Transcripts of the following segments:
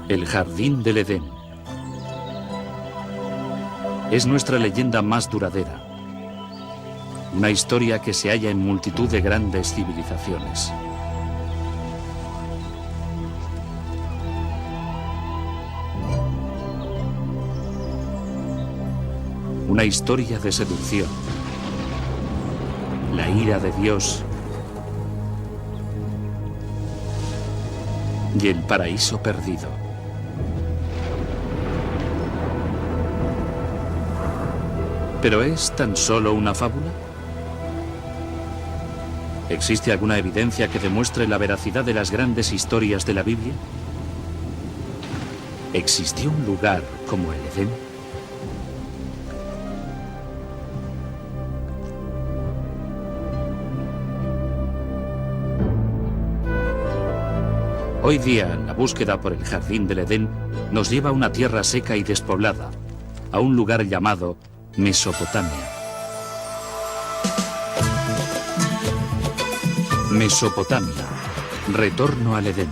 El Jardín del Edén es nuestra leyenda más duradera, una historia que se halla en multitud de grandes civilizaciones. Una historia de seducción, la ira de Dios y el paraíso perdido. ¿Pero es tan solo una fábula? ¿Existe alguna evidencia que demuestre la veracidad de las grandes historias de la Biblia? ¿Existió un lugar como el Edén? Hoy día, la búsqueda por el Jardín del Edén nos lleva a una tierra seca y despoblada, a un lugar llamado Mesopotamia. Mesopotamia, retorno al Edén.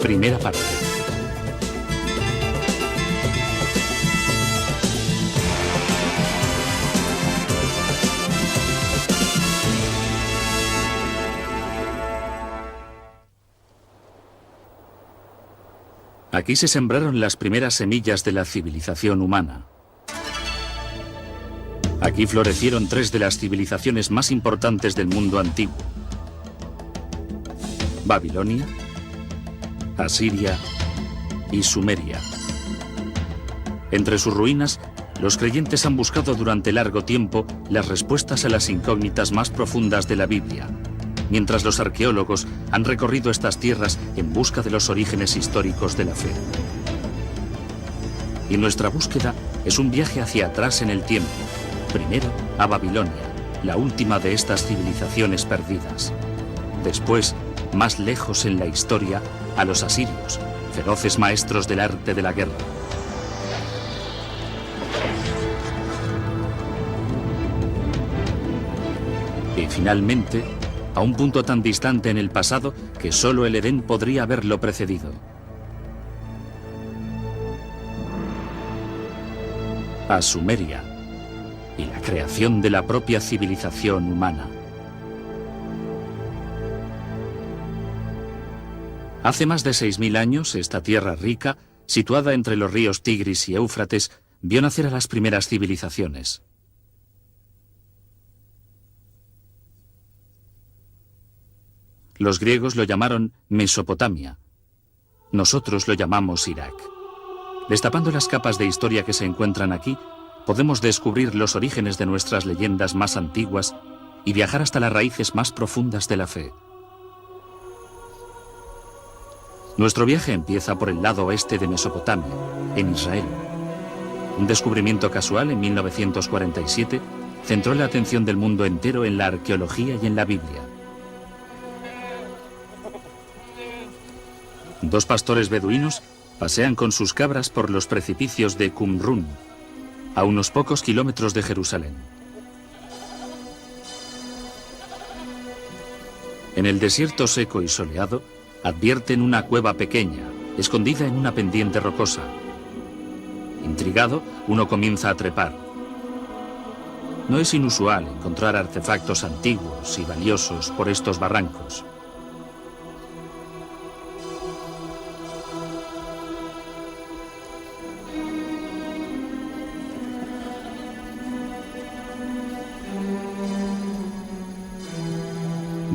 Primera parte. Aquí se sembraron las primeras semillas de la civilización humana. Aquí florecieron tres de las civilizaciones más importantes del mundo antiguo: Babilonia, Asiria y Sumeria. Entre sus ruinas, los creyentes han buscado durante largo tiempo las respuestas a las incógnitas más profundas de la Biblia, mientras los arqueólogos han recorrido estas tierras en busca de los orígenes históricos de la fe. Y nuestra búsqueda es un viaje hacia atrás en el tiempo, primero a Babilonia, la última de estas civilizaciones perdidas. Después, más lejos en la historia, a los asirios, feroces maestros del arte de la guerra. Y finalmente, a un punto tan distante en el pasado que solo el Edén podría haberlo precedido. A Sumeria y la creación de la propia civilización humana. Hace más de 6000 años, esta tierra rica, situada entre los ríos Tigris y Éufrates, vio nacer a las primeras civilizaciones. Los griegos lo llamaron Mesopotamia. Nosotros lo llamamos Irak. Destapando las capas de historia que se encuentran aquí, podemos descubrir los orígenes de nuestras leyendas más antiguas y viajar hasta las raíces más profundas de la fe. Nuestro viaje empieza por el lado oeste de Mesopotamia, en Israel. Un descubrimiento casual en 1947 centró la atención del mundo entero en la arqueología y en la Biblia. Dos pastores beduinos pasean con sus cabras por los precipicios de Qumrún, a unos pocos kilómetros de Jerusalén. En el desierto seco y soleado, advierten una cueva pequeña, escondida en una pendiente rocosa. Intrigado, uno comienza a trepar. No es inusual encontrar artefactos antiguos y valiosos por estos barrancos.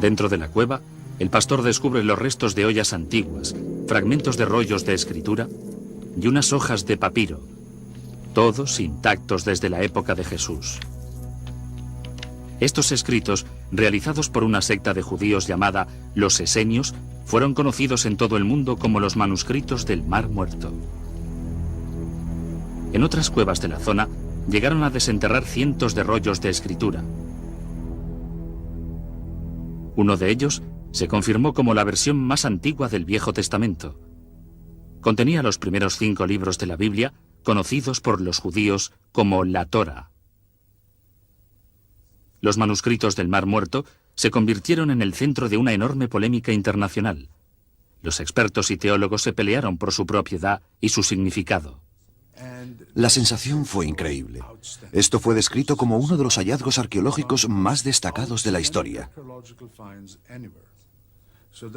Dentro de la cueva, el pastor descubre los restos de ollas antiguas, fragmentos de rollos de escritura y unas hojas de papiro, todos intactos desde la época de Jesús. Estos escritos, realizados por una secta de judíos llamada los Esenios, fueron conocidos en todo el mundo como los manuscritos del Mar Muerto. En otras cuevas de la zona, llegaron a desenterrar cientos de rollos de escritura. Uno de ellos se confirmó como la versión más antigua del Viejo Testamento. Contenía los primeros 5 libros de la Biblia, conocidos por los judíos como la Torá. Los manuscritos del Mar Muerto se convirtieron en el centro de una enorme polémica internacional. Los expertos y teólogos se pelearon por su propiedad y su significado. La sensación fue increíble. Esto fue descrito como uno de los hallazgos arqueológicos más destacados de la historia.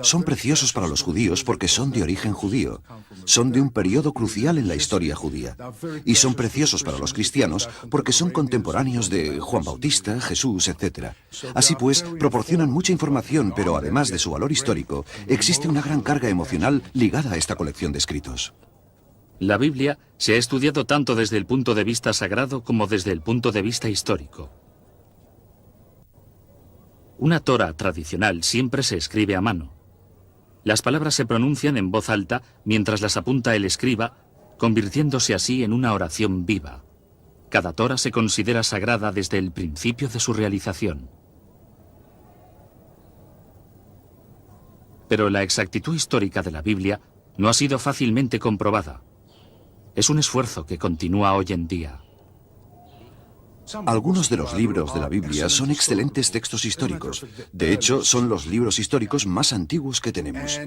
Son preciosos para los judíos porque son de origen judío. Son de un periodo crucial en la historia judía. Y son preciosos para los cristianos porque son contemporáneos de Juan Bautista, Jesús, etc. Así pues, proporcionan mucha información, pero además de su valor histórico, existe una gran carga emocional ligada a esta colección de escritos. La Biblia se ha estudiado tanto desde el punto de vista sagrado como desde el punto de vista histórico. Una Torá tradicional siempre se escribe a mano. Las palabras se pronuncian en voz alta mientras las apunta el escriba, convirtiéndose así en una oración viva. Cada Torá se considera sagrada desde el principio de su realización. Pero la exactitud histórica de la Biblia no ha sido fácilmente comprobada. Es un esfuerzo que continúa hoy en día. Algunos de los libros de la Biblia son excelentes textos históricos. De hecho, son los libros históricos más antiguos que tenemos.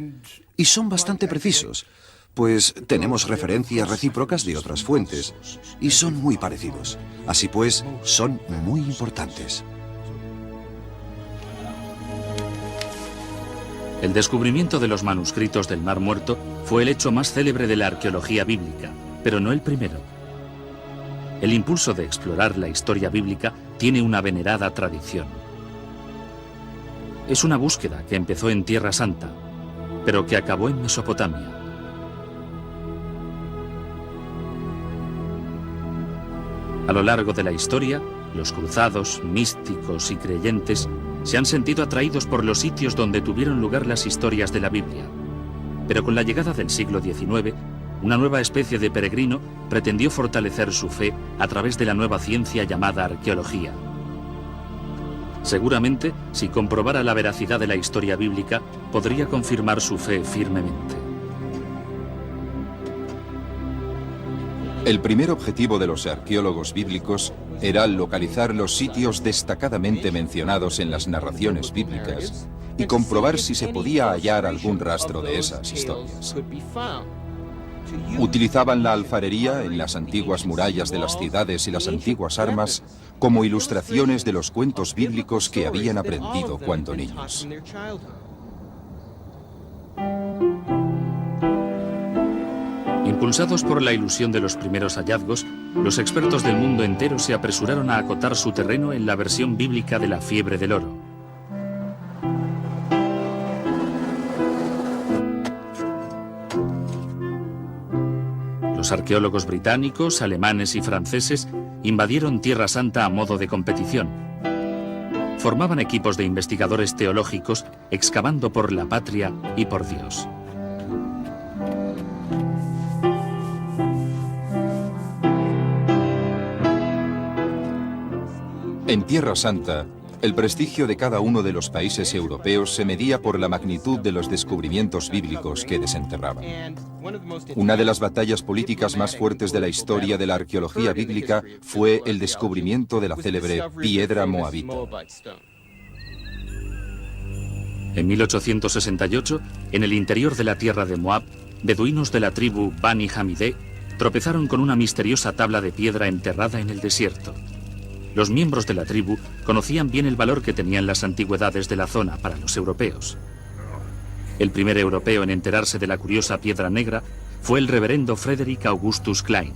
Y son bastante precisos, pues tenemos referencias recíprocas de otras fuentes, y son muy parecidos. Así pues, son muy importantes. El descubrimiento de los manuscritos del Mar Muerto fue el hecho más célebre de la arqueología bíblica, pero no el primero. El impulso de explorar la historia bíblica tiene una venerada tradición. Es una búsqueda que empezó en Tierra Santa, pero que acabó en Mesopotamia. A lo largo de la historia, los cruzados, místicos y creyentes se han sentido atraídos por los sitios donde tuvieron lugar las historias de la Biblia. Pero con la llegada del siglo XIX, una nueva especie de peregrino pretendió fortalecer su fe a través de la nueva ciencia llamada arqueología. Seguramente, si comprobara la veracidad de la historia bíblica, podría confirmar su fe firmemente. El primer objetivo de los arqueólogos bíblicos era localizar los sitios destacadamente mencionados en las narraciones bíblicas y comprobar si se podía hallar algún rastro de esas historias. Utilizaban la alfarería en las antiguas murallas de las ciudades y las antiguas armas como ilustraciones de los cuentos bíblicos que habían aprendido cuando niños. Impulsados por la ilusión de los primeros hallazgos, los expertos del mundo entero se apresuraron a acotar su terreno en la versión bíblica de la fiebre del oro. Los arqueólogos británicos, alemanes y franceses invadieron Tierra Santa a modo de competición. Formaban equipos de investigadores teológicos excavando por la patria y por Dios. En Tierra Santa, el prestigio de cada uno de los países europeos se medía por la magnitud de los descubrimientos bíblicos que desenterraban. Una de las batallas políticas más fuertes de la historia de la arqueología bíblica fue el descubrimiento de la célebre piedra moabita. En 1868, en el interior de la tierra de Moab, beduinos de la tribu Bani Hamidé tropezaron con una misteriosa tabla de piedra enterrada en el desierto. Los miembros de la tribu conocían bien el valor que tenían las antigüedades de la zona para los europeos. El primer europeo en enterarse de la curiosa piedra negra fue el reverendo Frederick Augustus Klein.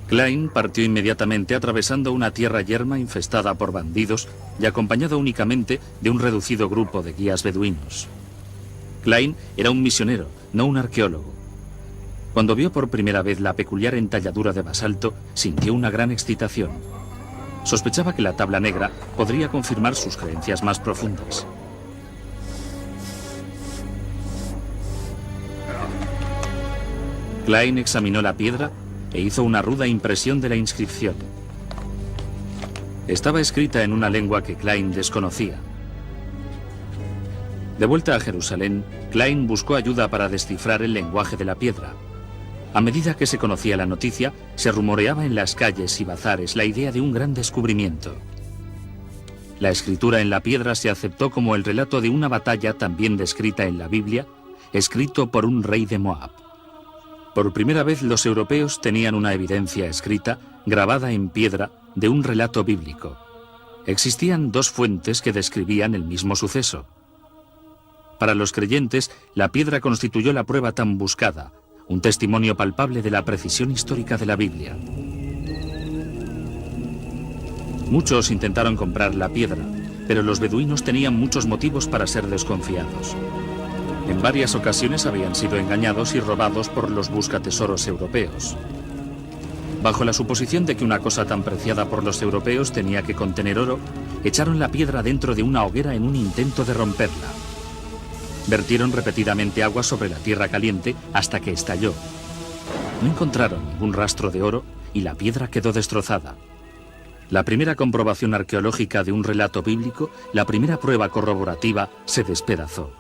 Klein partió inmediatamente atravesando una tierra yerma infestada por bandidos y acompañado únicamente de un reducido grupo de guías beduinos. Klein era un misionero, no un arqueólogo. Cuando vio por primera vez la peculiar entalladura de basalto, sintió una gran excitación. Sospechaba que la tabla negra podría confirmar sus creencias más profundas. Klein examinó la piedra e hizo una ruda impresión de la inscripción. Estaba escrita en una lengua que Klein desconocía. De vuelta a Jerusalén, Klein buscó ayuda para descifrar el lenguaje de la piedra. A medida que se conocía la noticia, se rumoreaba en las calles y bazares la idea de un gran descubrimiento. La escritura en la piedra se aceptó como el relato de una batalla también descrita en la Biblia, escrito por un rey de Moab. Por primera vez los europeos tenían una evidencia escrita, grabada en piedra, de un relato bíblico. Existían dos fuentes que describían el mismo suceso. Para los creyentes, la piedra constituyó la prueba tan buscada, un testimonio palpable de la precisión histórica de la Biblia. Muchos intentaron comprar la piedra, pero los beduinos tenían muchos motivos para ser desconfiados. En varias ocasiones habían sido engañados y robados por los buscatesoros europeos. Bajo la suposición de que una cosa tan preciada por los europeos tenía que contener oro, echaron la piedra dentro de una hoguera en un intento de romperla. Vertieron repetidamente agua sobre la tierra caliente hasta que estalló. No encontraron ningún rastro de oro y la piedra quedó destrozada. La primera comprobación arqueológica de un relato bíblico, la primera prueba corroborativa, se despedazó.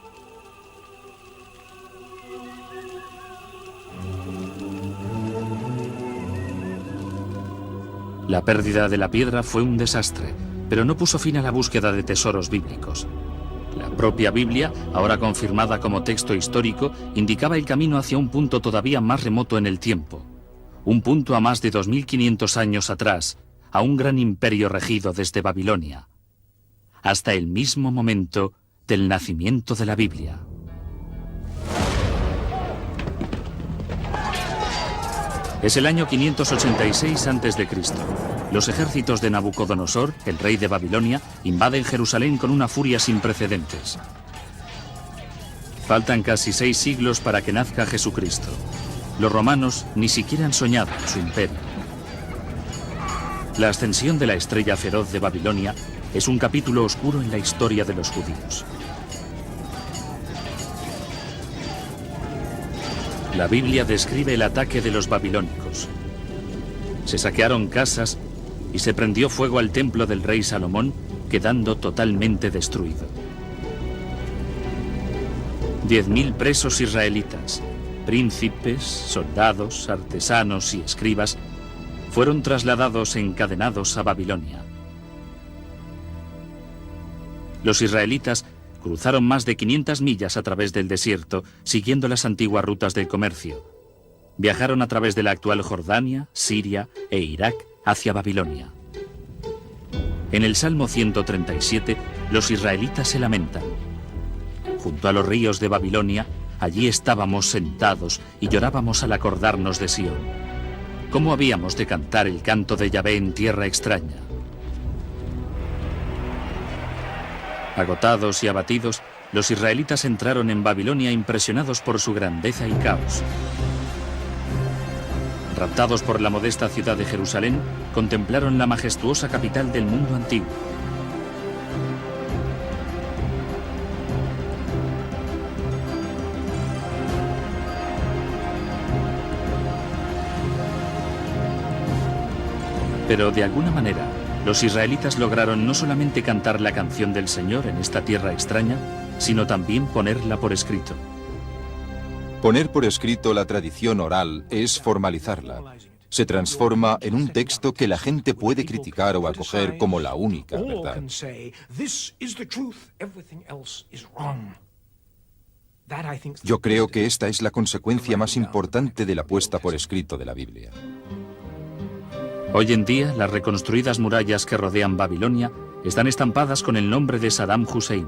La pérdida de la piedra fue un desastre, pero no puso fin a la búsqueda de tesoros bíblicos. La propia Biblia, ahora confirmada como texto histórico, indicaba el camino hacia un punto todavía más remoto en el tiempo. Un punto a más de 2500 años atrás, a un gran imperio regido desde Babilonia, hasta el mismo momento del nacimiento de la Biblia. Es el año 586 a.C. Los ejércitos de Nabucodonosor, el rey de Babilonia, invaden Jerusalén con una furia sin precedentes. Faltan casi 6 siglos para que nazca Jesucristo. Los romanos ni siquiera han soñado en su imperio. La ascensión de la estrella feroz de Babilonia es un capítulo oscuro en la historia de los judíos. La Biblia describe el ataque de los babilónicos. Se saquearon casas y se prendió fuego al templo del rey Salomón, quedando totalmente destruido. 10.000 presos israelitas, príncipes, soldados, artesanos y escribas, fueron trasladados encadenados a Babilonia. Los israelitas cruzaron más de 500 millas a través del desierto, siguiendo las antiguas rutas del comercio. Viajaron a través de la actual Jordania, Siria e Irak hacia Babilonia. En el Salmo 137, los israelitas se lamentan. Junto a los ríos de Babilonia, allí estábamos sentados y llorábamos al acordarnos de Sión. ¿Cómo habíamos de cantar el canto de Yahvé en tierra extraña? Agotados y abatidos, los israelitas entraron en Babilonia impresionados por su grandeza y caos. Raptados por la modesta ciudad de Jerusalén, contemplaron la majestuosa capital del mundo antiguo. Pero de alguna manera, los israelitas lograron no solamente cantar la canción del Señor en esta tierra extraña, sino también ponerla por escrito. Poner por escrito la tradición oral es formalizarla. Se transforma en un texto que la gente puede criticar o acoger como la única verdad. Yo creo que esta es la consecuencia más importante de la puesta por escrito de la Biblia. Hoy en día, las reconstruidas murallas que rodean Babilonia están estampadas con el nombre de Saddam Hussein.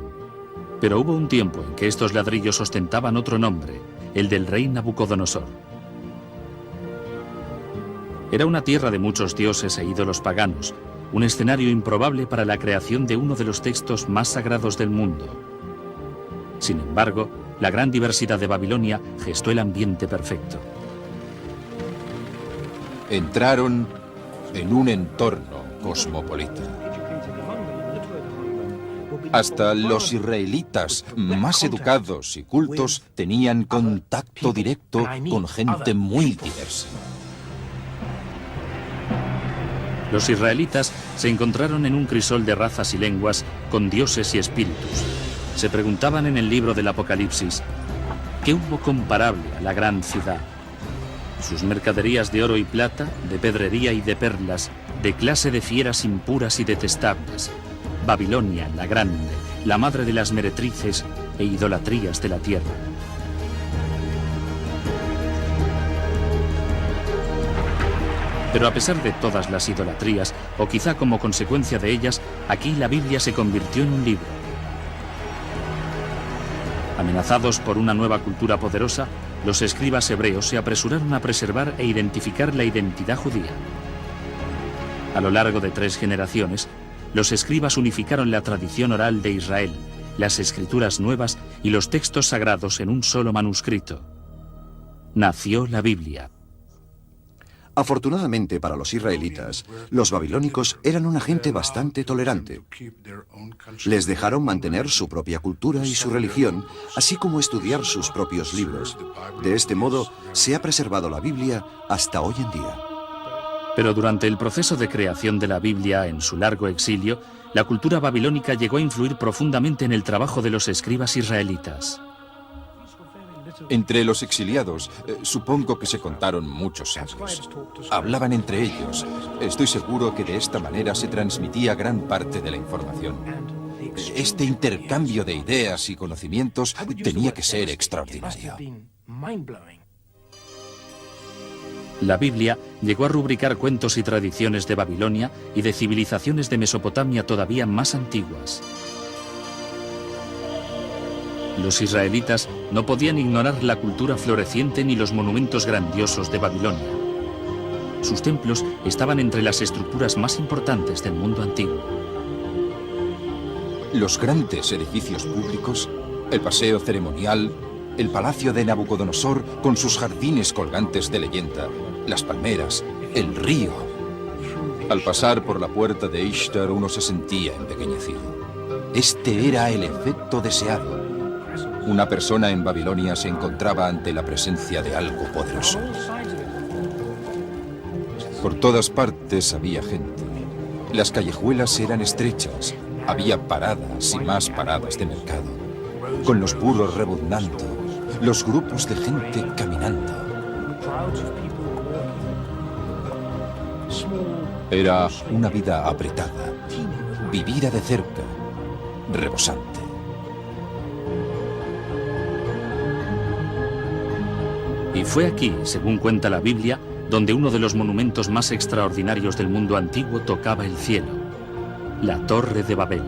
Pero hubo un tiempo en que estos ladrillos ostentaban otro nombre, el del rey Nabucodonosor. Era una tierra de muchos dioses e ídolos paganos, un escenario improbable para la creación de uno de los textos más sagrados del mundo. Sin embargo, la gran diversidad de Babilonia gestó el ambiente perfecto. Entraron en un entorno cosmopolita. Hasta los israelitas más educados y cultos tenían contacto directo con gente muy diversa. Los israelitas se encontraron en un crisol de razas y lenguas con dioses y espíritus. Se preguntaban en el libro del Apocalipsis, ¿qué hubo comparable a la gran ciudad? Sus mercaderías de oro y plata, de pedrería y de perlas, de clase de fieras impuras y detestables, Babilonia, la Grande, la madre de las meretrices e idolatrías de la tierra. Pero a pesar de todas las idolatrías, o quizá como consecuencia de ellas, aquí la Biblia se convirtió en un libro. Amenazados por una nueva cultura poderosa, los escribas hebreos se apresuraron a preservar e identificar la identidad judía. A lo largo de 3 generaciones, los escribas unificaron la tradición oral de Israel, las escrituras nuevas y los textos sagrados en un solo manuscrito. Nació la Biblia. Afortunadamente para los israelitas, los babilónicos eran una gente bastante tolerante. Les dejaron mantener su propia cultura y su religión, así como estudiar sus propios libros. De este modo, se ha preservado la Biblia hasta hoy en día. Pero durante el proceso de creación de la Biblia en su largo exilio, la cultura babilónica llegó a influir profundamente en el trabajo de los escribas israelitas. Entre los exiliados, supongo que se contaron muchos sabios. Hablaban entre ellos. Estoy seguro que de esta manera se transmitía gran parte de la información. Este intercambio de ideas y conocimientos tenía que ser extraordinario. La Biblia llegó a rubricar cuentos y tradiciones de Babilonia y de civilizaciones de Mesopotamia todavía más antiguas. Los israelitas no podían ignorar la cultura floreciente ni los monumentos grandiosos de Babilonia. Sus templos estaban entre las estructuras más importantes del mundo antiguo. Los grandes edificios públicos, el paseo ceremonial, el palacio de Nabucodonosor con sus jardines colgantes de leyenda, las palmeras, el río. Al pasar por la puerta de Ishtar uno se sentía empequeñecido. Este era el efecto deseado. Una persona en Babilonia se encontraba ante la presencia de algo poderoso. Por todas partes había gente. Las callejuelas eran estrechas. Había paradas y más paradas de mercado, con los burros rebuznando, los grupos de gente caminando. Era una vida apretada, vivida de cerca, rebosante. Y fue aquí, según cuenta la Biblia, donde uno de los monumentos más extraordinarios del mundo antiguo tocaba el cielo, la Torre de Babel.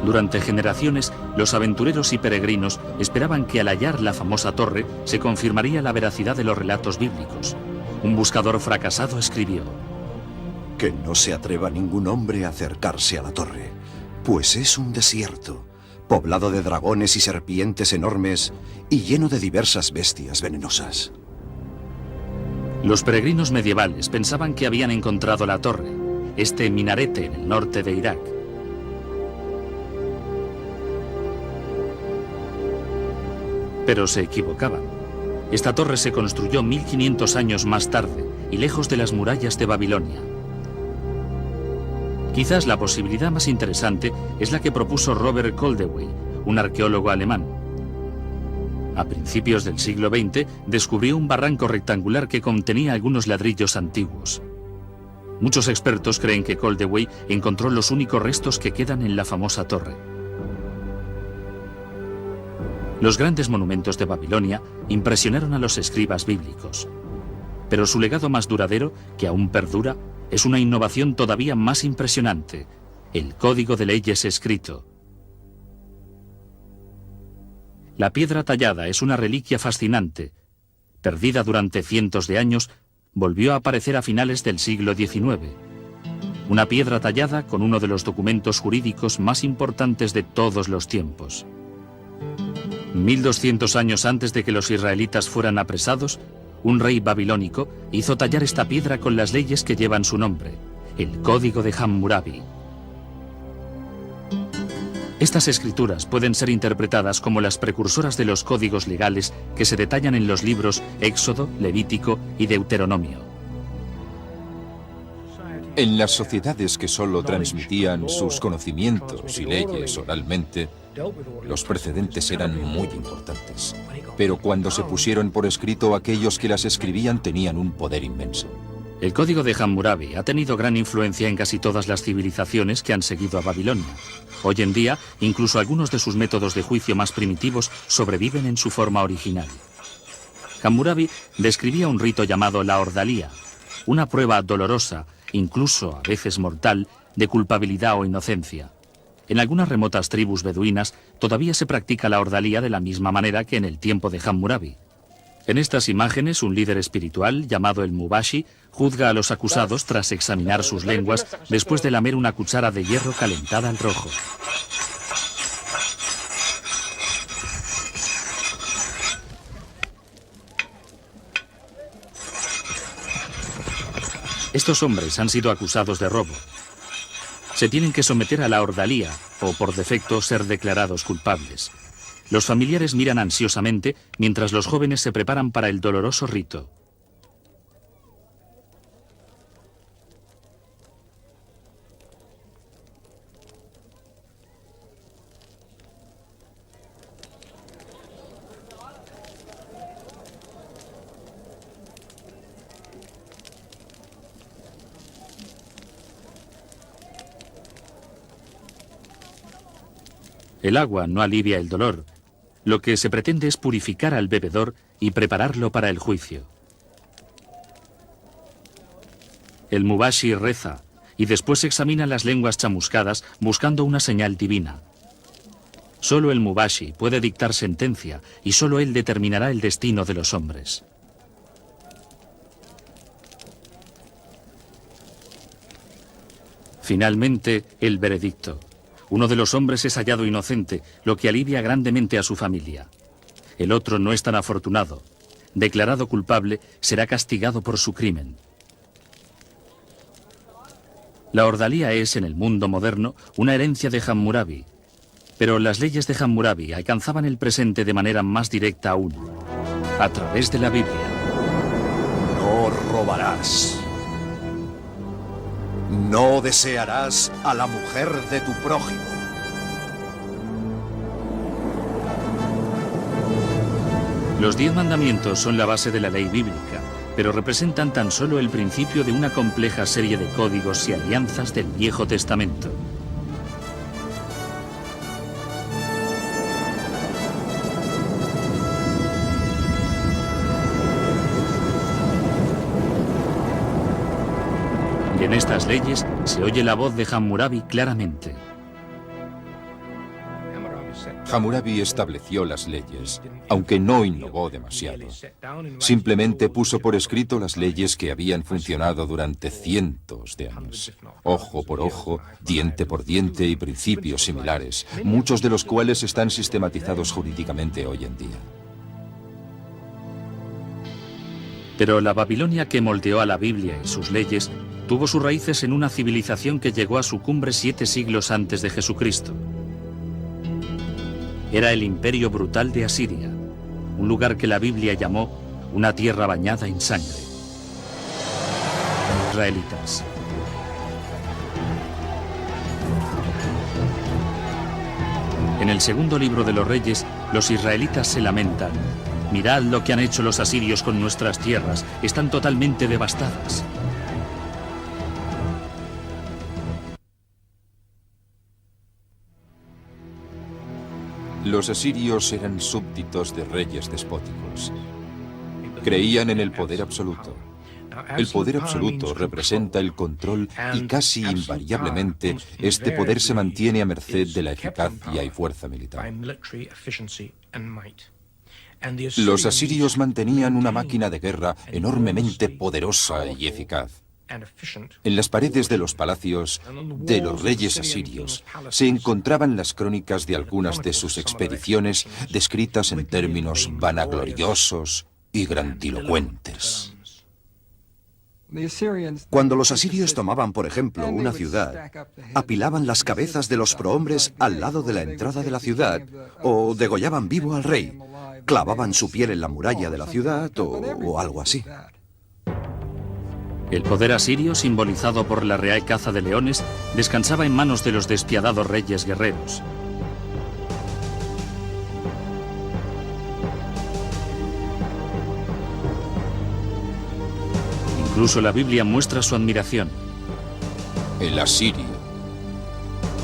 Durante generaciones, los aventureros y peregrinos esperaban que al hallar la famosa torre se confirmaría la veracidad de los relatos bíblicos. Un buscador fracasado escribió: Que no se atreva ningún hombre a acercarse a la torre, pues es un desierto, poblado de dragones y serpientes enormes y lleno de diversas bestias venenosas. Los peregrinos medievales pensaban que habían encontrado la torre, este minarete en el norte de Irak. Pero se equivocaban. Esta torre se construyó 1500 años más tarde y lejos de las murallas de Babilonia. Quizás la posibilidad más interesante es la que propuso Robert Koldewey, un arqueólogo alemán. A principios del siglo XX descubrió un barranco rectangular que contenía algunos ladrillos antiguos. Muchos expertos creen que Koldewey encontró los únicos restos que quedan en la famosa torre. Los grandes monumentos de Babilonia impresionaron a los escribas bíblicos. Pero su legado más duradero, que aún perdura, es una innovación todavía más impresionante: el Código de Leyes escrito. La piedra tallada es una reliquia fascinante. Perdida durante cientos de años, volvió a aparecer a finales del siglo XIX. Una piedra tallada con uno de los documentos jurídicos más importantes de todos los tiempos. 1200 años antes de que los israelitas fueran apresados, un rey babilónico hizo tallar esta piedra con las leyes que llevan su nombre, el Código de Hammurabi. Estas escrituras pueden ser interpretadas como las precursoras de los códigos legales que se detallan en los libros Éxodo, Levítico y Deuteronomio. En las sociedades que solo transmitían sus conocimientos y leyes oralmente, los precedentes eran muy importantes. Pero cuando se pusieron por escrito, aquellos que las escribían tenían un poder inmenso. El código de Hammurabi ha tenido gran influencia en casi todas las civilizaciones que han seguido a Babilonia. Hoy en día, incluso algunos de sus métodos de juicio más primitivos sobreviven en su forma original. Hammurabi describía un rito llamado la ordalía, una prueba dolorosa, incluso a veces mortal, de culpabilidad o inocencia. En algunas remotas tribus beduinas todavía se practica la ordalía de la misma manera que en el tiempo de Hammurabi. En estas imágenes, un líder espiritual, llamado el Mubashi, juzga a los acusados tras examinar sus lenguas después de lamer una cuchara de hierro calentada al rojo. Estos hombres han sido acusados de robo. Se tienen que someter a la ordalía, o por defecto ser declarados culpables. Los familiares miran ansiosamente mientras los jóvenes se preparan para el doloroso rito. El agua no alivia el dolor. Lo que se pretende es purificar al bebedor y prepararlo para el juicio. El Mubashi reza y después examina las lenguas chamuscadas buscando una señal divina. Solo el Mubashi puede dictar sentencia y solo él determinará el destino de los hombres. Finalmente, el veredicto. Uno de los hombres es hallado inocente, lo que alivia grandemente a su familia. El otro no es tan afortunado. Declarado culpable, será castigado por su crimen. La ordalía es, en el mundo moderno, una herencia de Hammurabi. Pero las leyes de Hammurabi alcanzaban el presente de manera más directa aún, a través de la Biblia. No robarás. No desearás a la mujer de tu prójimo. Los 10 mandamientos son la base de la ley bíblica, pero representan tan solo el principio de una compleja serie de códigos y alianzas del Viejo Testamento. Y en estas leyes se oye la voz de Hammurabi claramente. Hammurabi estableció las leyes, aunque no innovó demasiado. Simplemente puso por escrito las leyes que habían funcionado durante cientos de años. Ojo por ojo, diente por diente y principios similares, muchos de los cuales están sistematizados jurídicamente hoy en día. Pero la Babilonia que moldeó a la Biblia y sus leyes tuvo sus raíces en una civilización que llegó a su cumbre 7 siglos antes de Jesucristo. Era el imperio brutal de Asiria, un lugar que la Biblia llamó una tierra bañada en sangre. Israelitas. En el segundo libro de los Reyes, los israelitas se lamentan. Mirad lo que han hecho los asirios con nuestras tierras, están totalmente devastadas. Los asirios eran súbditos de reyes despóticos. Creían en el poder absoluto. El poder absoluto representa el control y casi invariablemente este poder se mantiene a merced de la eficacia y fuerza militar. Los asirios mantenían una máquina de guerra enormemente poderosa y eficaz. En las paredes de los palacios de los reyes asirios se encontraban las crónicas de algunas de sus expediciones descritas en términos vanagloriosos y grandilocuentes. Cuando los asirios tomaban, por ejemplo, una ciudad, apilaban las cabezas de los prohombres al lado de la entrada de la ciudad o degollaban vivo al rey, clavaban su piel en la muralla de la ciudad o algo así. El poder asirio, simbolizado por la real caza de leones, descansaba en manos de los despiadados reyes guerreros. Incluso la Biblia muestra su admiración. El asirio.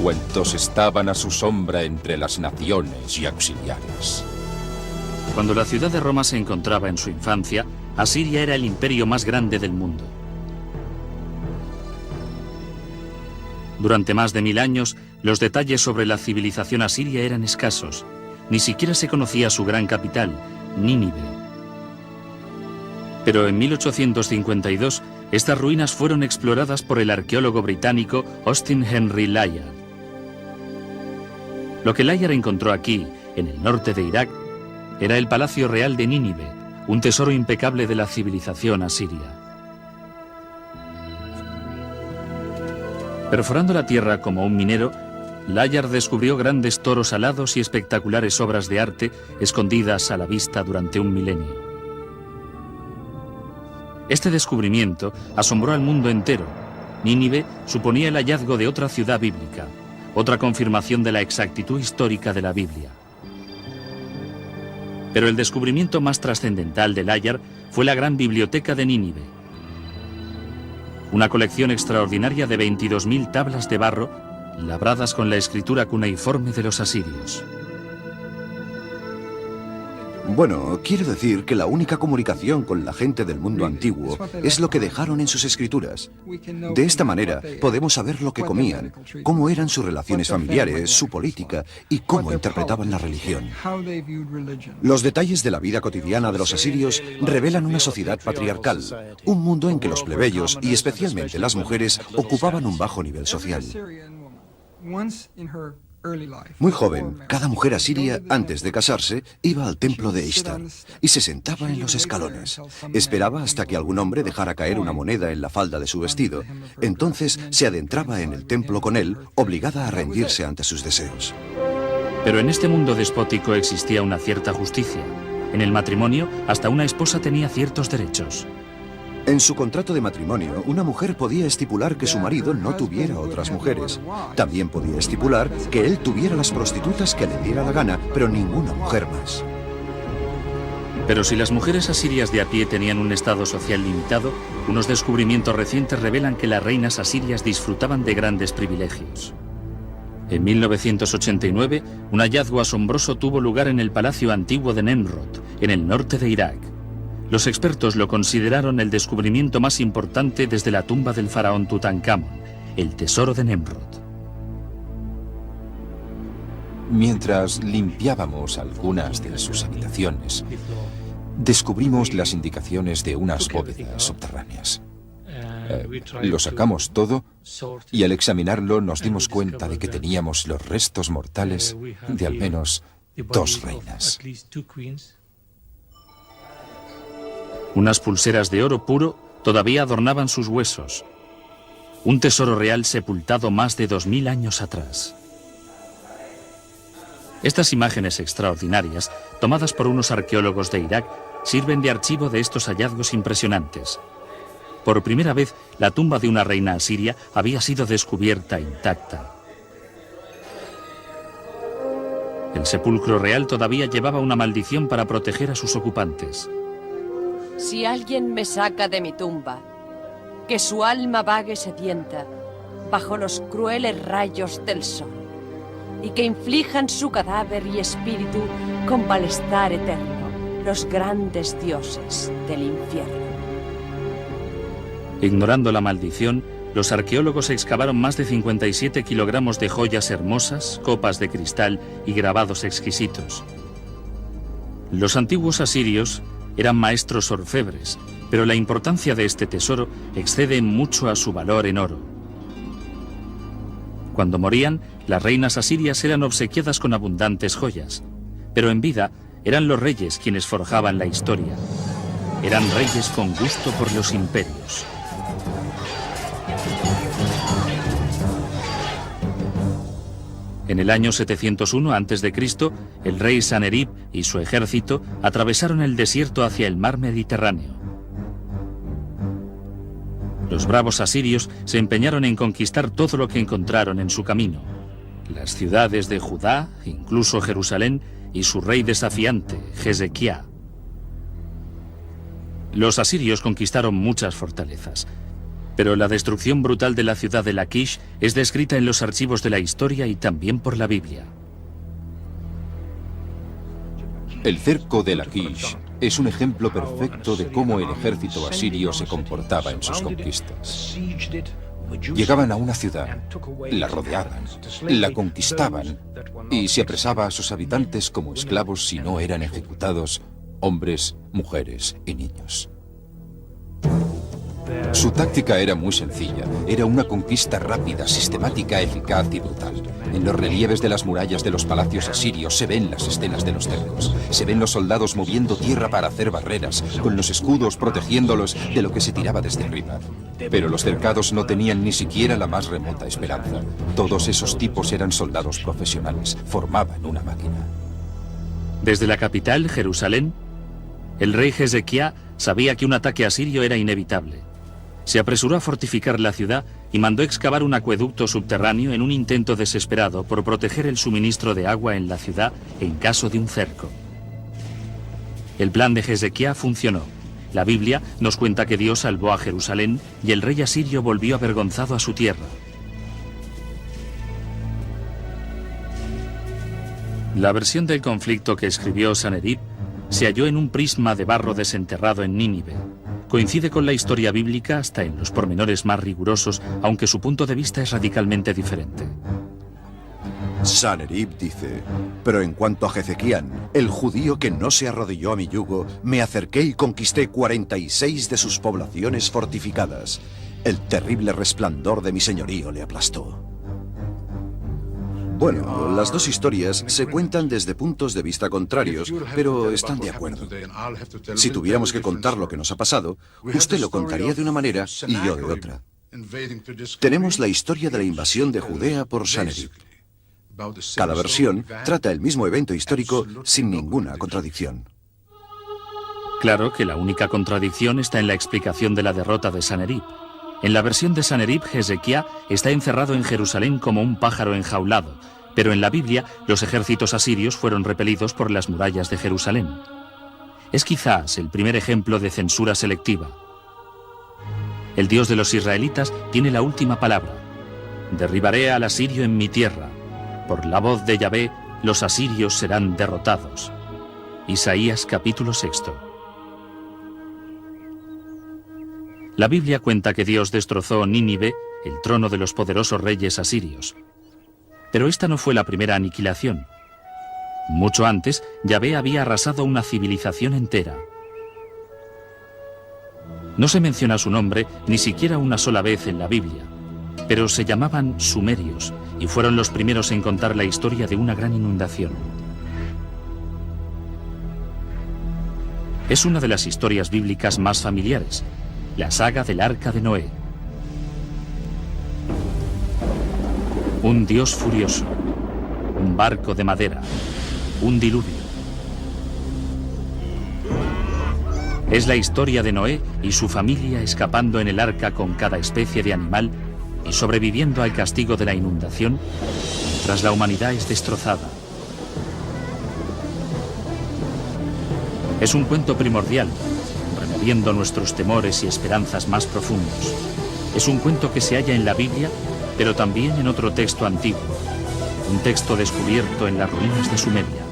Cuantos estaban a su sombra entre las naciones y auxiliares. Cuando la ciudad de Roma se encontraba en su infancia, Asiria era el imperio más grande del mundo. Durante más de 1000 años, los detalles sobre la civilización asiria eran escasos. Ni siquiera se conocía su gran capital, Nínive. Pero en 1852, estas ruinas fueron exploradas por el arqueólogo británico Austin Henry Layard. Lo que Layard encontró aquí, en el norte de Irak, era el Palacio Real de Nínive, un tesoro impecable de la civilización asiria. Perforando la tierra como un minero, Layard descubrió grandes toros alados y espectaculares obras de arte escondidas a la vista durante un milenio. Este descubrimiento asombró al mundo entero. Nínive suponía el hallazgo de otra ciudad bíblica, otra confirmación de la exactitud histórica de la Biblia. Pero el descubrimiento más trascendental de Layard fue la gran biblioteca de Nínive. Una colección extraordinaria de 22.000 tablas de barro labradas con la escritura cuneiforme de los asirios. Bueno, quiero decir que la única comunicación con la gente del mundo antiguo es lo que dejaron en sus escrituras. De esta manera podemos saber lo que comían, cómo eran sus relaciones familiares, su política y cómo interpretaban la religión. Los detalles de la vida cotidiana de los asirios revelan una sociedad patriarcal, un mundo en que los plebeyos y especialmente las mujeres ocupaban un bajo nivel social. Muy joven, cada mujer asiria, antes de casarse, iba al templo de Ishtar y se sentaba en los escalones. Esperaba hasta que algún hombre dejara caer una moneda en la falda de su vestido. Entonces se adentraba en el templo con él, obligada a rendirse ante sus deseos. Pero en este mundo despótico existía una cierta justicia. En el matrimonio, hasta una esposa tenía ciertos derechos. En su contrato de matrimonio, una mujer podía estipular que su marido no tuviera otras mujeres. También podía estipular que él tuviera las prostitutas que le diera la gana, pero ninguna mujer más. Pero si las mujeres asirias de a pie tenían un estado social limitado, unos descubrimientos recientes revelan que las reinas asirias disfrutaban de grandes privilegios. En 1989, un hallazgo asombroso tuvo lugar en el Palacio Antiguo de Nemrod, en el norte de Irak. Los expertos lo consideraron el descubrimiento más importante desde la tumba del faraón Tutankamón, el tesoro de Nemrod. Mientras limpiábamos algunas de sus habitaciones, descubrimos las indicaciones de unas bóvedas subterráneas. Lo sacamos todo y al examinarlo nos dimos cuenta de que teníamos los restos mortales de al menos 2 reinas. Unas pulseras de oro puro todavía adornaban sus huesos. Un tesoro real sepultado más de 2000 años atrás. Estas imágenes extraordinarias, tomadas por unos arqueólogos de Irak, sirven de archivo de estos hallazgos impresionantes. Por primera vez, la tumba de una reina asiria había sido descubierta intacta. El sepulcro real todavía llevaba una maldición para proteger a sus ocupantes. Si alguien me saca de mi tumba, que su alma vague sedienta bajo los crueles rayos del sol, y que inflijan su cadáver y espíritu con malestar eterno los grandes dioses del infierno. Ignorando la maldición, los arqueólogos excavaron más de 57 kilogramos de joyas hermosas, copas de cristal y grabados exquisitos. Los antiguos asirios eran maestros orfebres, pero la importancia de este tesoro excede mucho a su valor en oro. Cuando morían, las reinas asirias eran obsequiadas con abundantes joyas, pero en vida eran los reyes quienes forjaban la historia. Eran reyes con gusto por los imperios. En el año 701 a.C., el rey Sanerib y su ejército atravesaron el desierto hacia el mar Mediterráneo. Los bravos asirios se empeñaron en conquistar todo lo que encontraron en su camino. Las ciudades de Judá, incluso Jerusalén, y su rey desafiante, Hezequía. Los asirios conquistaron muchas fortalezas, pero la destrucción brutal de la ciudad de Laquish es descrita en los archivos de la historia y también por la Biblia. El cerco de Laquish es un ejemplo perfecto de cómo el ejército asirio se comportaba en sus conquistas. Llegaban a una ciudad, la rodeaban, la conquistaban y se apresaba a sus habitantes como esclavos si no eran ejecutados, hombres, mujeres y niños. Su táctica era muy sencilla. Era una conquista rápida, sistemática, eficaz y brutal. En los relieves de las murallas de los palacios asirios se ven las escenas de los cercos. Se ven los soldados moviendo tierra para hacer barreras, con los escudos protegiéndolos de lo que se tiraba desde arriba. Pero los cercados no tenían ni siquiera la más remota esperanza. Todos esos tipos eran soldados profesionales. Formaban una máquina. Desde la capital, Jerusalén, el rey Hezequías sabía que un ataque asirio era inevitable. Se apresuró a fortificar la ciudad y mandó excavar un acueducto subterráneo en un intento desesperado por proteger el suministro de agua en la ciudad en caso de un cerco. El plan de Hezequías funcionó. La Biblia nos cuenta que Dios salvó a Jerusalén y el rey asirio volvió avergonzado a su tierra. La versión del conflicto que escribió Sanherib se halló en un prisma de barro desenterrado en Nínive. Coincide con la historia bíblica hasta en los pormenores más rigurosos, aunque su punto de vista es radicalmente diferente. Sanherib dice: pero en cuanto a Hezequián, el judío que no se arrodilló a mi yugo, me acerqué y conquisté 46 de sus poblaciones fortificadas. El terrible resplandor de mi señorío le aplastó. Bueno, las dos historias se cuentan desde puntos de vista contrarios, pero están de acuerdo. Si tuviéramos que contar lo que nos ha pasado, usted lo contaría de una manera y yo de otra. Tenemos la historia de la invasión de Judea por Sanherib. Cada versión trata el mismo evento histórico sin ninguna contradicción. Claro que la única contradicción está en la explicación de la derrota de Sanherib. En la versión de Sanherib, Hezequías está encerrado en Jerusalén como un pájaro enjaulado, pero en la Biblia los ejércitos asirios fueron repelidos por las murallas de Jerusalén. Es quizás el primer ejemplo de censura selectiva. El Dios de los israelitas tiene la última palabra. Derribaré al asirio en mi tierra. Por la voz de Yahvé, los asirios serán derrotados. Isaías capítulo 6. La Biblia cuenta que Dios destrozó Nínive, el trono de los poderosos reyes asirios. Pero esta no fue la primera aniquilación. Mucho antes, Yahvé había arrasado una civilización entera. No se menciona su nombre ni siquiera una sola vez en la Biblia, pero se llamaban sumerios y fueron los primeros en contar la historia de una gran inundación. Es una de las historias bíblicas más familiares, la saga del Arca de Noé. Un dios furioso, un barco de madera, un diluvio. Es la historia de Noé y su familia escapando en el arca con cada especie de animal y sobreviviendo al castigo de la inundación mientras la humanidad es destrozada. Es un cuento primordial, removiendo nuestros temores y esperanzas más profundos. Es un cuento que se halla en la Biblia, pero también en otro texto antiguo, un texto descubierto en las ruinas de Sumeria.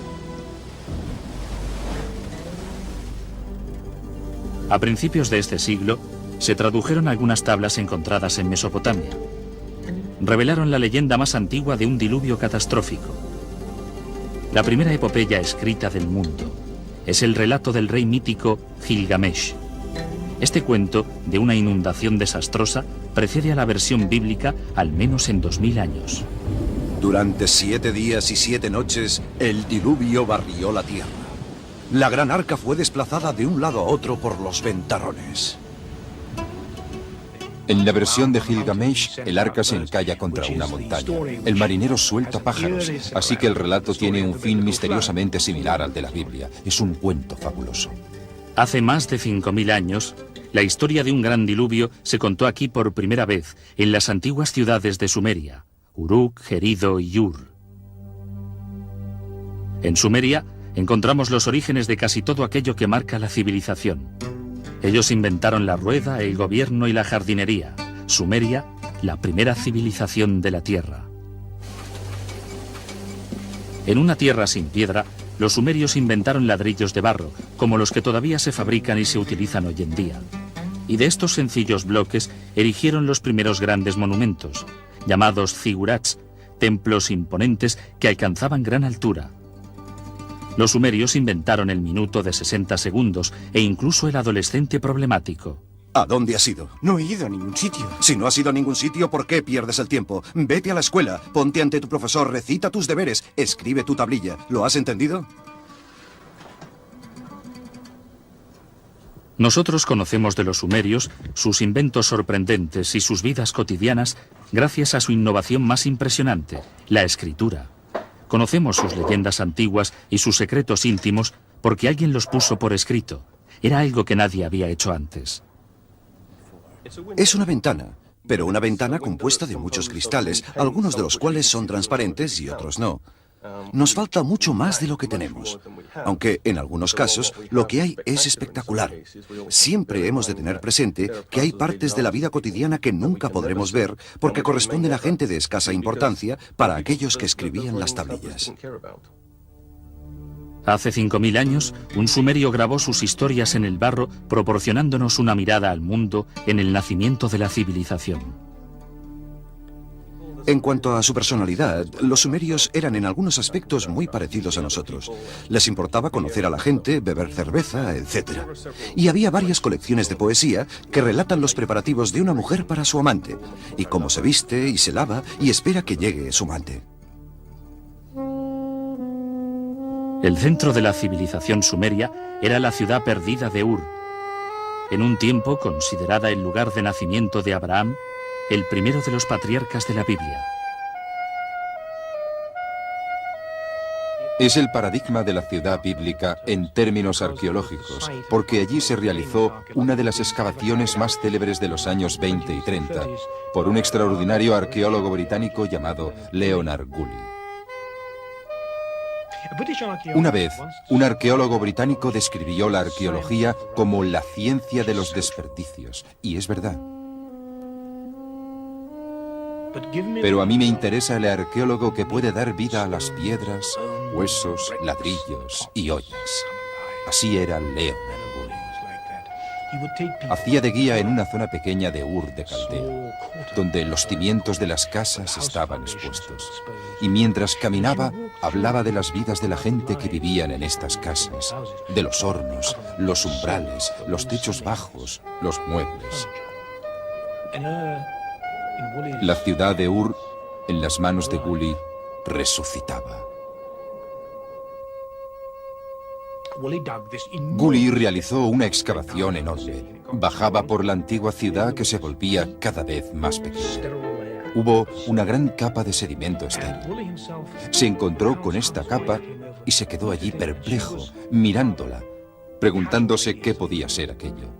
A principios de este siglo, se tradujeron algunas tablas encontradas en Mesopotamia. Revelaron la leyenda más antigua de un diluvio catastrófico. La primera epopeya escrita del mundo es el relato del rey mítico Gilgamesh. Este cuento de una inundación desastrosa precede a la versión bíblica al menos en 2000 años. Durante 7 días y 7 noches, el diluvio barrió la tierra. La gran arca fue desplazada de un lado a otro por los ventarrones. En la versión de Gilgamesh, el arca se encalla contra una montaña. El marinero suelta pájaros, así que el relato tiene un fin misteriosamente similar al de la Biblia. Es un cuento fabuloso. Hace más de 5000 años, la historia de un gran diluvio se contó aquí por primera vez en las antiguas ciudades de Sumeria, Uruk, Gerido y Ur. En Sumeria encontramos los orígenes de casi todo aquello que marca la civilización. Ellos inventaron la rueda, el gobierno y la jardinería. Sumeria, la primera civilización de la Tierra. En una tierra sin piedra, los sumerios inventaron ladrillos de barro, como los que todavía se fabrican y se utilizan hoy en día. Y de estos sencillos bloques erigieron los primeros grandes monumentos, llamados zigurats, templos imponentes que alcanzaban gran altura. Los sumerios inventaron el minuto de 60 segundos e incluso el adolescente problemático. ¿A dónde has ido? No he ido a ningún sitio. Si no has ido a ningún sitio, ¿por qué pierdes el tiempo? Vete a la escuela, ponte ante tu profesor, recita tus deberes, escribe tu tablilla. ¿Lo has entendido? Nosotros conocemos de los sumerios sus inventos sorprendentes y sus vidas cotidianas gracias a su innovación más impresionante, la escritura. Conocemos sus leyendas antiguas y sus secretos íntimos porque alguien los puso por escrito. Era algo que nadie había hecho antes. Es una ventana, pero una ventana compuesta de muchos cristales, algunos de los cuales son transparentes y otros no. Nos falta mucho más de lo que tenemos, aunque en algunos casos lo que hay es espectacular. Siempre hemos de tener presente que hay partes de la vida cotidiana que nunca podremos ver porque corresponden a gente de escasa importancia para aquellos que escribían las tablillas. Hace 5000 años, un sumerio grabó sus historias en el barro, proporcionándonos una mirada al mundo en el nacimiento de la civilización. En cuanto a su personalidad, los sumerios eran en algunos aspectos muy parecidos a nosotros. Les importaba conocer a la gente, beber cerveza, etc. Y había varias colecciones de poesía que relatan los preparativos de una mujer para su amante, y cómo se viste y se lava y espera que llegue su amante. El centro de la civilización sumeria era la ciudad perdida de Ur, en un tiempo considerada el lugar de nacimiento de Abraham, el primero de los patriarcas de la Biblia. Es el paradigma de la ciudad bíblica en términos arqueológicos, porque allí se realizó una de las excavaciones más célebres de los años 20 y 30, por un extraordinario arqueólogo británico llamado Leonard Woolley. Una vez, un arqueólogo británico describió la arqueología como la ciencia de los desperdicios, y es verdad. Pero a mí me interesa el arqueólogo que puede dar vida a las piedras, huesos, ladrillos y ollas. Así era Leonard Woolley. Hacía de guía en una zona pequeña de Ur de Caldea, donde los cimientos de las casas estaban expuestos. Y mientras caminaba, hablaba de las vidas de la gente que vivían en estas casas, de los hornos, los umbrales, los techos bajos, los muebles. La ciudad de Ur, en las manos de Woolley, resucitaba. Woolley realizó una excavación enorme. Bajaba por la antigua ciudad que se volvía cada vez más pequeña. Hubo una gran capa de sedimento estéril. Se encontró con esta capa y se quedó allí perplejo, mirándola, preguntándose qué podía ser aquello.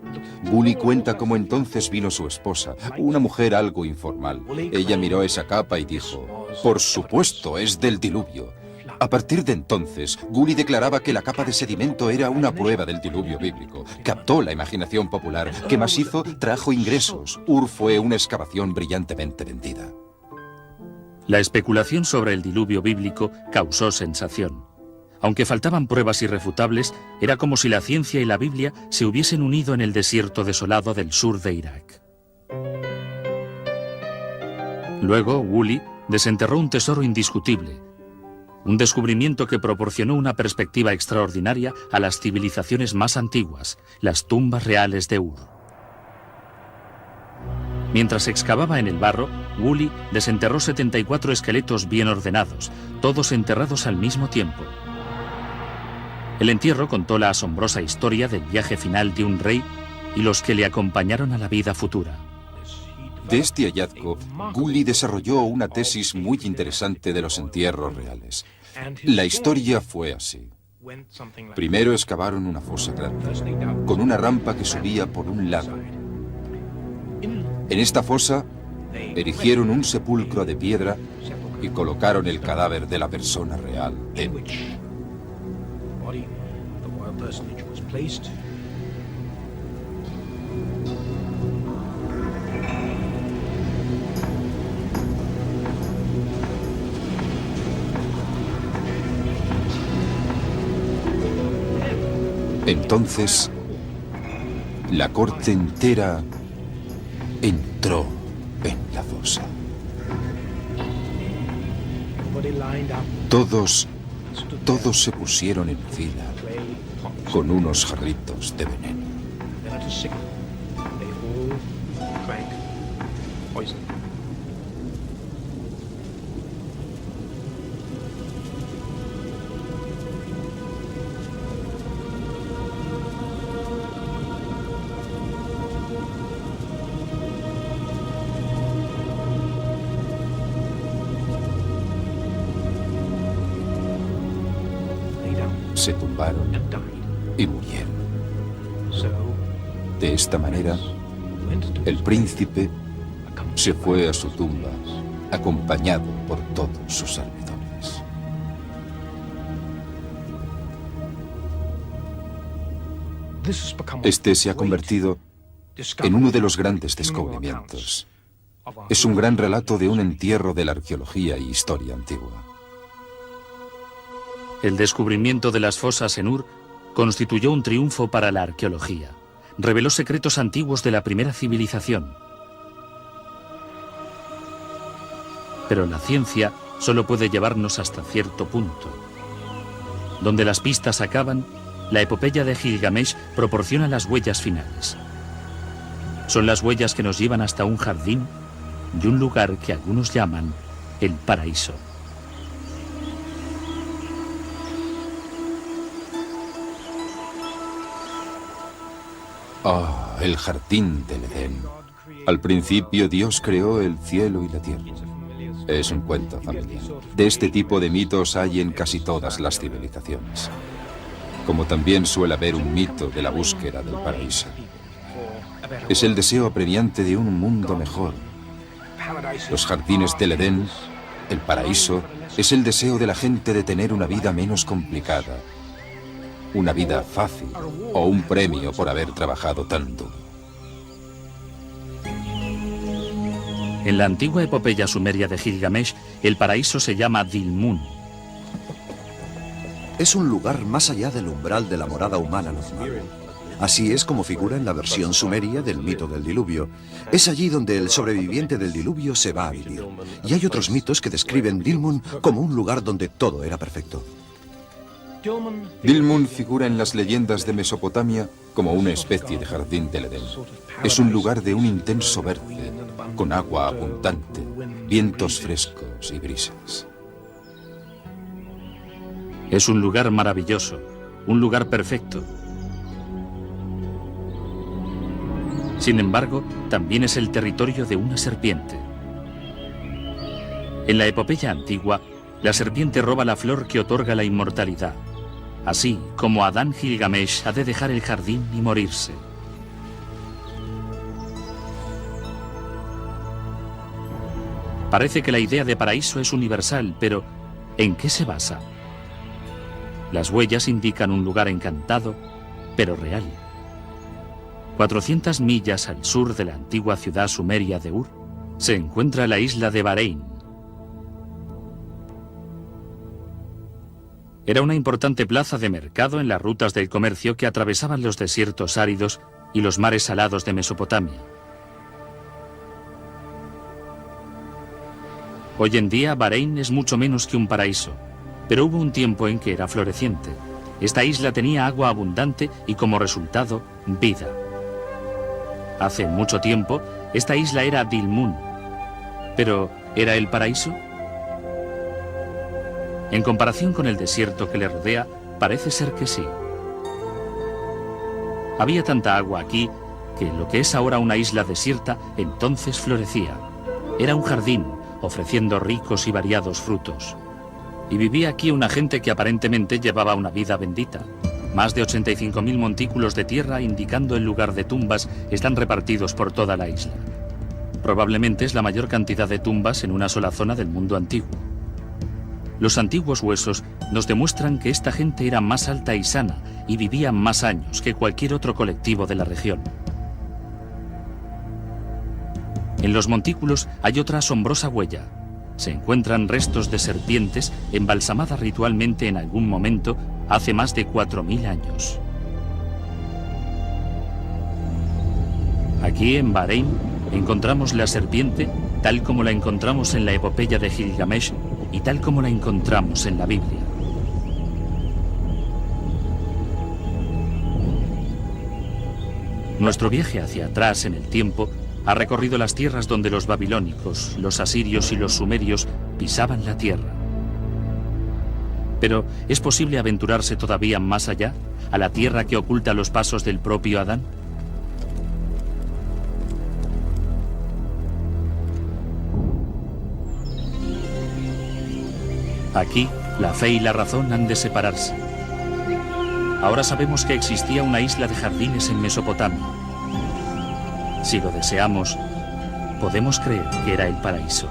Woolley cuenta cómo entonces vino su esposa, una mujer algo informal. Ella miró esa capa y dijo: «Por supuesto, es del diluvio». A partir de entonces, Woolley declaraba que la capa de sedimento era una prueba del diluvio bíblico. Captó la imaginación popular. ¿Qué más hizo? Trajo ingresos. Ur fue una excavación brillantemente vendida. La especulación sobre el diluvio bíblico causó sensación. Aunque faltaban pruebas irrefutables, era como si la ciencia y la Biblia se hubiesen unido en el desierto desolado del sur de Irak. Luego, Woolley desenterró un tesoro indiscutible, un descubrimiento que proporcionó una perspectiva extraordinaria a las civilizaciones más antiguas, las tumbas reales de Ur. Mientras excavaba en el barro, Woolley desenterró 74 esqueletos bien ordenados, todos enterrados al mismo tiempo. El entierro contó la asombrosa historia del viaje final de un rey y los que le acompañaron a la vida futura. De este hallazgo, Woolley desarrolló una tesis muy interesante de los entierros reales. La historia fue así. Primero excavaron una fosa grande, con una rampa que subía por un lado. En esta fosa, erigieron un sepulcro de piedra y colocaron el cadáver de la persona real dentro. Entonces, la corte entera entró en la fosa. Todos se pusieron en fila con unos jarritos de veneno. Se tumbaron y murieron. De esta manera, el príncipe se fue a su tumba, acompañado por todos sus servidores. Este se ha convertido en uno de los grandes descubrimientos. Es un gran relato de un entierro de la arqueología y historia antigua. El descubrimiento de las fosas en Ur constituyó un triunfo para la arqueología. Reveló secretos antiguos de la primera civilización. Pero la ciencia solo puede llevarnos hasta cierto punto. Donde las pistas acaban, la epopeya de Gilgamesh proporciona las huellas finales. Son las huellas que nos llevan hasta un jardín y un lugar que algunos llaman el paraíso. El jardín del Edén. Al principio Dios creó el cielo y la tierra. Es un cuento familiar. De este tipo de mitos hay en casi todas las civilizaciones. Como también suele haber un mito de la búsqueda del paraíso. Es el deseo apremiante de un mundo mejor. Los jardines del Edén, el paraíso, es el deseo de la gente de tener una vida menos complicada. Una vida fácil o un premio por haber trabajado tanto. En la antigua epopeya sumeria de Gilgamesh, el paraíso se llama Dilmun. Es un lugar más allá del umbral de la morada humana normal. Así es como figura en la versión sumeria del mito del diluvio. Es allí donde el sobreviviente del diluvio se va a vivir. Y hay otros mitos que describen Dilmun como un lugar donde todo era perfecto. Dilmun figura en las leyendas de Mesopotamia como una especie de jardín del Edén. Es un lugar de un intenso verde, con agua abundante, vientos frescos y brisas. Es un lugar maravilloso, un lugar perfecto. Sin embargo, también es el territorio de una serpiente. En la epopeya antigua, la serpiente roba la flor que otorga la inmortalidad. Así como Adán Gilgamesh ha de dejar el jardín y morirse. Parece que la idea de paraíso es universal, pero ¿en qué se basa? Las huellas indican un lugar encantado, pero real. 400 millas al sur de la antigua ciudad sumeria de Ur, se encuentra la isla de Bahrein. Era una importante plaza de mercado en las rutas del comercio que atravesaban los desiertos áridos y los mares salados de Mesopotamia. Hoy en día Bahrein es mucho menos que un paraíso, pero hubo un tiempo en que era floreciente. Esta isla tenía agua abundante y como resultado, vida. Hace mucho tiempo, esta isla era Dilmun. ¿Pero era el paraíso? En comparación con el desierto que le rodea, parece ser que sí. Había tanta agua aquí que lo que es ahora una isla desierta, entonces florecía. Era un jardín, ofreciendo ricos y variados frutos. Y vivía aquí una gente que aparentemente llevaba una vida bendita. Más de 85.000 montículos de tierra, indicando el lugar de tumbas, están repartidos por toda la isla. Probablemente es la mayor cantidad de tumbas en una sola zona del mundo antiguo. Los antiguos huesos nos demuestran que esta gente era más alta y sana y vivía más años que cualquier otro colectivo de la región. En los montículos hay otra asombrosa huella. Se encuentran restos de serpientes embalsamadas ritualmente en algún momento hace más de 4.000 años. Aquí, en Bahrein, encontramos la serpiente tal como la encontramos en la epopeya de Gilgamesh y tal como la encontramos en la Biblia. Nuestro viaje hacia atrás en el tiempo ha recorrido las tierras donde los babilónicos, los asirios y los sumerios pisaban la tierra. Pero, ¿es posible aventurarse todavía más allá, a la tierra que oculta los pasos del propio Adán? Aquí, la fe y la razón han de separarse. Ahora sabemos que existía una isla de jardines en Mesopotamia. Si lo deseamos, podemos creer que era el paraíso.